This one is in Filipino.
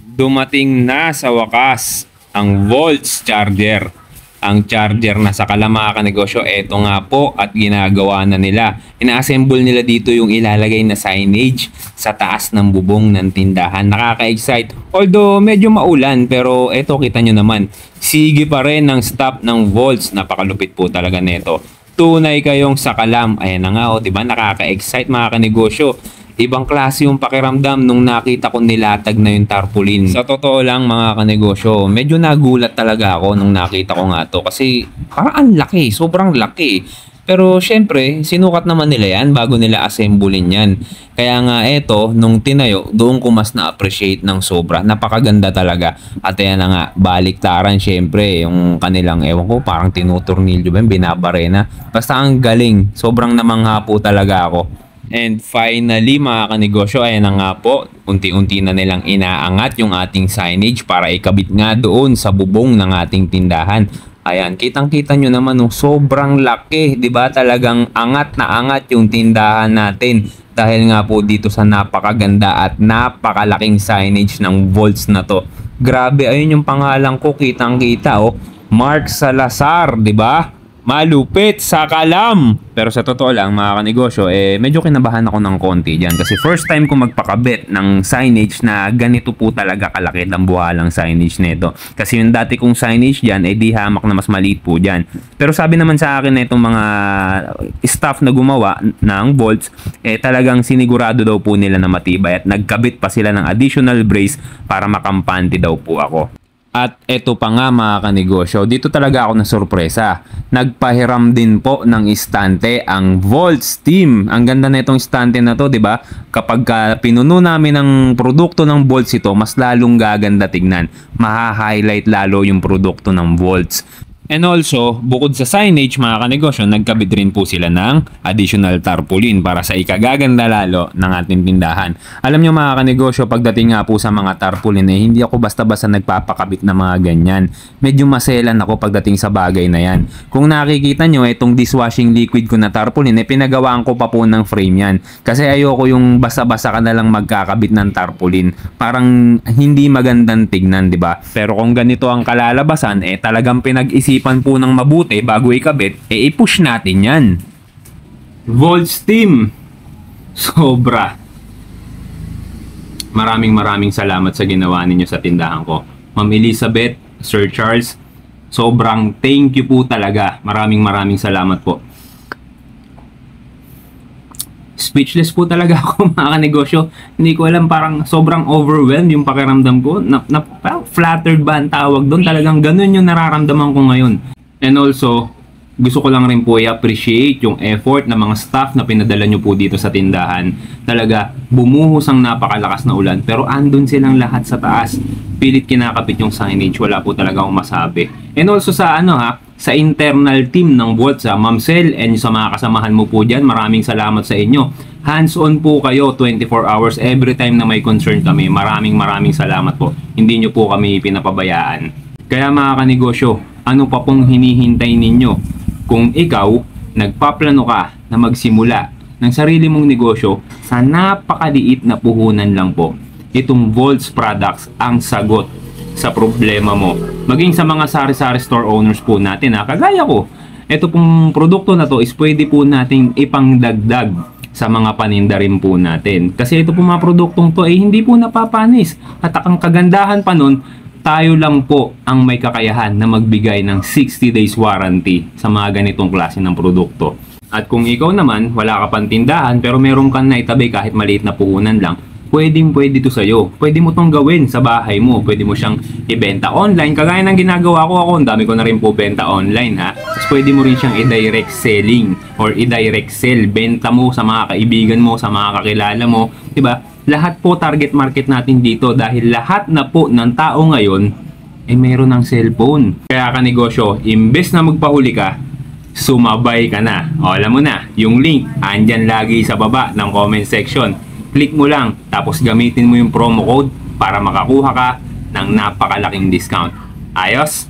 Dumating na sa wakas ang Volts charger. Ang charger na sa mga kanegosyo, eto nga po at ginagawa na nila. Ina-assemble nila dito yung ilalagay na signage sa taas ng bubong ng tindahan. Nakaka-excite. Although medyo maulan, pero eto kita nyo naman. Sige pa rin ang stop ng Volts. Napakalupit po talaga neto. Tunay kayong sakalam. Ayan na nga o, diba? Nakaka-excite mga kanegosyo. Ibang klase yung pakiramdam nung nakita ko nilatag na yung tarpaulin. Sa totoo lang mga kanegosyo, medyo nagulat talaga ako nung nakita ko nga to. Kasi parang ang laki, sobrang laki. Pero syempre, sinukat naman nila yan bago nila assemblein yan. Kaya nga eto, nung tinayo, doon ko mas na-appreciate ng sobra. Napakaganda talaga. At yan na nga, baliktaran syempre. Yung kanilang, ewan ko, parang tinutornilyo ba, binabarena. Basta ang galing. Sobrang namangha po talaga ako. And finally mga kanegosyo, ayan na nga po, unti-unti na nilang inaangat yung ating signage para ikabit nga doon sa bubong ng ating tindahan. Ayan, kitang-kita nyo naman sobrang laki, 'di ba? Talagang angat na angat yung tindahan natin dahil nga po dito sa napakaganda at napakalaking signage ng Volts na to. Grabe, ayun yung pangalan ko, kitang-kita Mark Salazar, 'di ba? Malupit sa kalam. Pero sa totoo lang mga kanegosyo, medyo kinabahan ako ng konti dyan. Kasi first time ko magpakabit ng signage na ganito po talaga kalaki ang buhalang signage nito. Kasi yung dati kong signage dyan, di hamak na mas maliit po dyan. Pero sabi naman sa akin na itong mga staff na gumawa ng Volts, talagang sinigurado daw po nila na matibay. At nagkabit pa sila ng additional brace para makampante daw po ako. At eto pa nga mga kanegosyo, dito talaga ako na sorpresa. Nagpahiram din po ng istante ang Volts team. Ang ganda na itong istante na to, 'di ba? Kapag pinuno namin ng produkto ng Volts ito, mas lalong gaganda tignan. Maha-highlight lalo yung produkto ng Volts. And also, bukod sa signage mga kanegosyo, nagkabit rin po sila ng additional tarpaulin para sa ikagaganda lalo ng ating tindahan. Alam nyo mga kanegosyo, pagdating nga po sa mga tarpaulin, hindi ako basta-basta nagpapakabit na mga ganyan. Medyo maselan ako pagdating sa bagay na yan. Kung nakikita nyo, itong dishwashing liquid ko na tarpaulin, pinagawaan ko pa po ng frame yan. Kasi ayoko yung basta-basta ka na lang magkakabit ng tarpaulin. Parang hindi magandang tignan, di ba? Pero kung ganito ang kalalabasan, talagang pinag-isipan po ng mabuti bago ikabit, i-push natin yan. Volts team, sobra. Maraming salamat sa ginawa ninyo sa tindahan ko. Ma'am Elizabeth, Sir Charles, sobrang thank you po talaga. Maraming salamat po. Speechless po talaga ako mga kanegosyo. Hindi ko alam, parang sobrang overwhelmed yung pakiramdam ko. Flattered ba ang tawag doon? Talagang ganun yung nararamdaman ko ngayon. And also, gusto ko lang rin po i-appreciate yung effort ng mga staff na pinadala nyo po dito sa tindahan. Talaga, bumuhos ang napakalakas na ulan. Pero andun silang lahat sa taas. Pilit kinakapit yung signage. Wala po talaga akong masabi. And also sa sa internal team ng Volts, Ma'am Sel, and sa mga kasamahan mo po dyan, maraming salamat sa inyo. Hands-on po kayo 24 hours every time na may concern kami. Maraming salamat po. Hindi nyo po kami pinapabayaan. Kaya mga kanegosyo, ano pa pong hinihintay ninyo? Kung ikaw, nagpaplano ka na magsimula ng sarili mong negosyo sa napakaliit na puhunan lang po, itong Volts products ang sagot sa problema mo. Maging sa mga sari-sari store owners po natin, kagaya ko, ito pong produkto na to is pwede po nating ipangdagdag sa mga paninda rin po natin. Kasi ito pong mga produktong to hindi po napapanis. At ang kagandahan pa nun, tayo lang po ang may kakayahan na magbigay ng 60 days warranty sa mga ganitong klase ng produkto. At kung ikaw naman, wala ka pang tindahan pero meron kang naitabi kahit maliit na puhunan lang, pwede to sa'yo. Pwede mo tong gawin sa bahay mo. Pwede mo siyang ibenta online. Kagaya ng ginagawa ko ang dami ko na rin po benta online Tapos pwede mo rin siyang i-direct selling or i-direct sell. Benta mo sa mga kaibigan mo, sa mga kakilala mo. Diba? Lahat po target market natin dito dahil lahat na po ng tao ngayon mayroon ng cellphone. Kaya kanegosyo, imbes na magpahuli ka, sumabay ka na. Alam mo na, yung link andyan lagi sa baba ng comment section. Click mo lang, tapos gamitin mo yung promo code para makakuha ka ng napakalaking discount. Ayos?